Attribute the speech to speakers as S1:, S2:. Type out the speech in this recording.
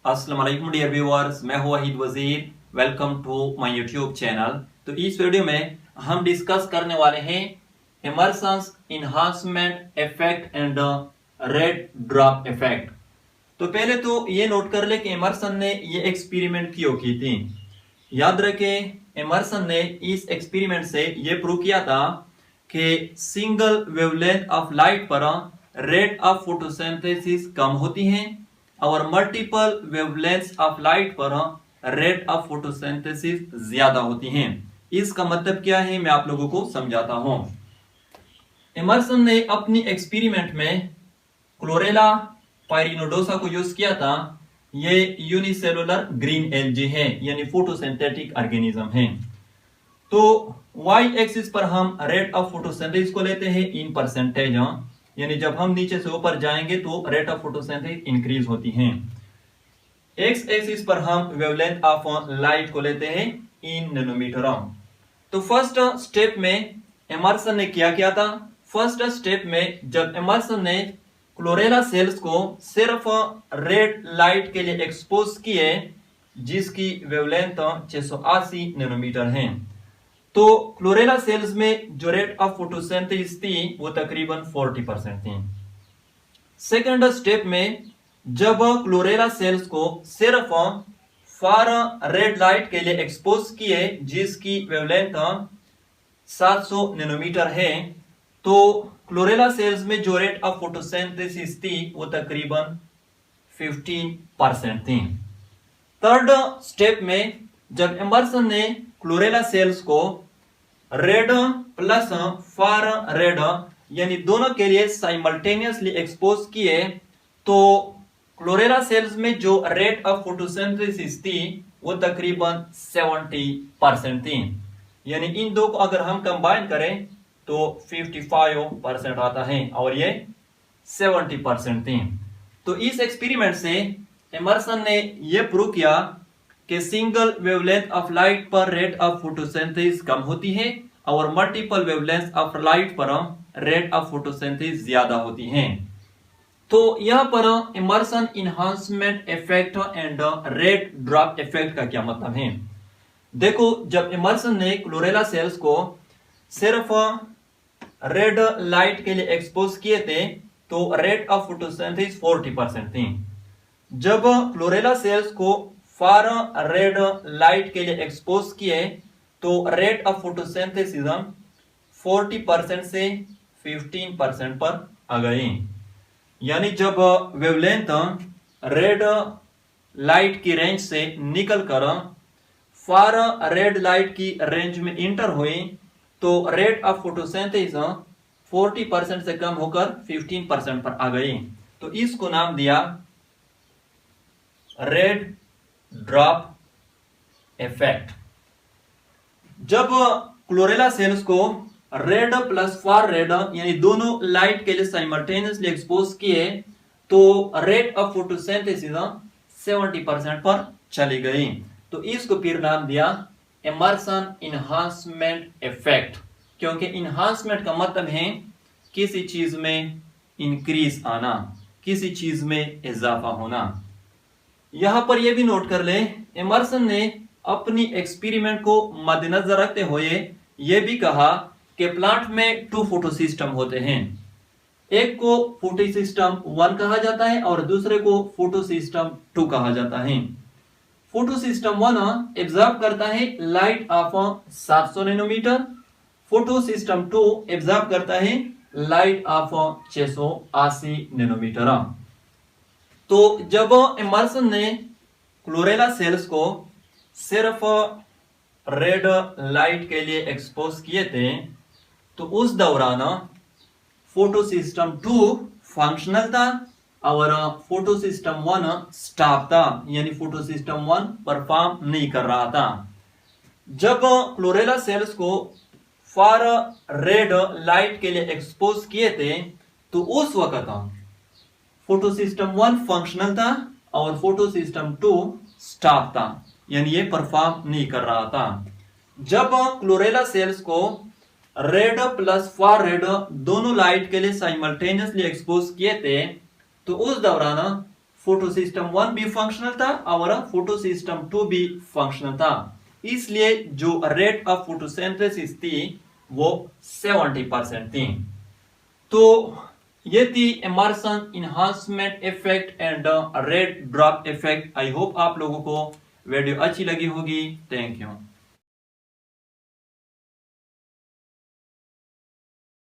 S1: अस्सलाम वालेकुम dear viewers, मैं हूं Wahid Wazir. Welcome to my YouTube channel. तो इस वीडियो में हम डिस्कस करने वाले हैं Emerson's enhancement effect and red drop effect. तो पहले तो ये नोट कर ले कि इमर्सन ने ये एक्सपेरिमेंट क्यों की थी। याद रखें, इमर्सन ने इस एक्सपेरिमेंट से ये प्रूव किया था कि सिंगल वेवलेंथ ऑफ लाइट पर रेट ऑफ फोटोसिंथेसिस कम होती है और मल्टीपल वेवलेंथ्स ऑफ लाइट पर रेट ऑफ फोटोसिंथेसिस ज्यादा होती हैं। इसका मतलब क्या है, मैं आप लोगों को समझाता हूं। इमर्सन ने अपनी एक्सपेरिमेंट में क्लोरेला पायरिनोडोसा को यूज किया था। ये यूनिसेलुलर ग्रीन एल्गी है, यानी फोटोसिंथेटिक ऑर्गेनिज्म है। तो वाई एक्सिस पर हम रेट ऑफ फोटोसिंथेसिस को लेते हैं इन परसेंटेज, यानी जब हम नीचे से ऊपर जाएंगे तो रेट ऑफ फोटोसिंथेसिस इंक्रीज होती है। एक्स एक्सिस पर हम वेवलेंथ ऑफ लाइट को लेते हैं इन नैनोमीटर। तो फर्स्ट स्टेप में इमर्सन ने क्या किया था। फर्स्ट स्टेप में जब इमर्सन ने क्लोरेला सेल्स को सिर्फ रेड लाइट के लिए एक्सपोज किए, जिसकी वेवलेंथ 680 नैनोमीटर है, तो क्लोरेला सेल्स में जो रेट ऑफ फोटोसिंथेसिस थी वो तकरीबन 40% थी। सेकंड स्टेप में जब क्लोरेला सेल्स को सिर्फ फार रेड लाइट के लिए एक्सपोज किए, जिसकी वेवलेंथ 700 नैनोमीटर है, तो क्लोरेला सेल्स में जो रेट ऑफ फोटोसिंथेसिस थी वो तकरीबन 15% थी। थर्ड स्टेप में जब इमर्सन ने क्लोरेला सेल्स को रेड प्लस फार रेड यानी दोनों के लिए साइमल्टेनियसली एक्सपोज किए, तो क्लोरेला सेल्स में जो रेट ऑफ फोटोसिंथेसिस थी वो तकरीबन 70% थी। यानी इन दो को अगर हम कंबाइन करें तो 55% आता है और ये 70% थी। तो इस एक्सपेरिमेंट से इमर्सन ने यह प्रूव किया कि सिंगल वेवलेंथ ऑफ लाइट पर रेट ऑफ फोटोसिंथेसिस कम होती है और मल्टीपल वेवलेंथ ऑफ लाइट पर रेट ऑफ फोटोसिंथेसिस ज्यादा होती है। तो यहां पर Emerson enhancement effect and red drop effect का क्या मतलब है। देखो, जब इमर्सन ने क्लोरेला सेल्स को सिर्फ रेड लाइट के लिए एक्सपोज किए थे तो रेट ऑफ फोटोसिंथेसिस 40% थी। जब क्लोरेला सेल्स को फार रेड लाइट के लिए एक्सपोज किए तो रेट ऑफ फोटोसिंथेसिस 40% से 15% पर आ गई। यानी जब वेवलेंथ रेड लाइट की रेंज से निकलकर फार रेड लाइट की रेंज में इंटर हुई तो रेट ऑफ फोटोसिंथेसिस 40% से कम होकर 15% पर आ गई। तो इसको नाम दिया रेड ड्रॉप इफेक्ट। जब क्लोरेला सेल्स को रेड प्लस फार रेड यानी दोनों लाइट के लिए साइमल्टेनियसली एक्सपोज किए तो रेट ऑफ फोटोसिंथेसिस 70% पर चली गई। तो इसको फिर नाम दिया इमर्सन इन्हांसमेंट इफेक्ट, क्योंकि इन्हांसमेंट का मतलब है किसी चीज में इंक्रीज आना, किसी चीज में इजाफा होना। यहां पर यह भी नोट कर ले, इमर्सन ने अपनी एक्सपेरिमेंट को मद्देनजर रखते हुए यह भी कहा कि प्लांट में 2 फोटोसिस्टम होते हैं। एक को फोटोसिस्टम 1 कहा जाता है और दूसरे को फोटोसिस्टम 2 कहा जाता है। फोटोसिस्टम 1 एब्जॉर्ब करता है light of 700 nanometre, photosystem 2 absorb करता है लाइट ऑफ 680 नैनोमीटर। तो जब इमर्सन ने क्लोरेला सेल्स को सिर्फ रेड लाइट के लिए एक्सपोज किए थे तो उस दौरान फोटोसिस्टम 2 फंक्शनल था और फोटोसिस्टम 1 स्टॉप था, यानी फोटोसिस्टम 1 परफॉर्म नहीं कर रहा था। जब क्लोरेला सेल्स को फार रेड लाइट के लिए एक्सपोज किए थे तो उस वक्त फोटोसिस्टम 1 फंक्शनल था और फोटोसिस्टम 2 स्टॉप था, यानी ये परफॉर्म नहीं कर रहा था। जब क्लोरेला सेल्स को रेड प्लस फार रेड दोनों लाइट के लिए साइमल्टेनियसली एक्सपोज किए थे तो उस दौरान फोटो सिस्टम 1 भी फंक्शनल था और फोटो सिस्टम 2 भी फंक्शनल था, इसलिए जो रेट ऑफ फोटोसिंथेसिस थी वो 70% थी। तो ये थी Emerson enhancement effect and rate drop effect. I hope आप लोगों को वीडियो अच्छी लगी होगी। Thank you.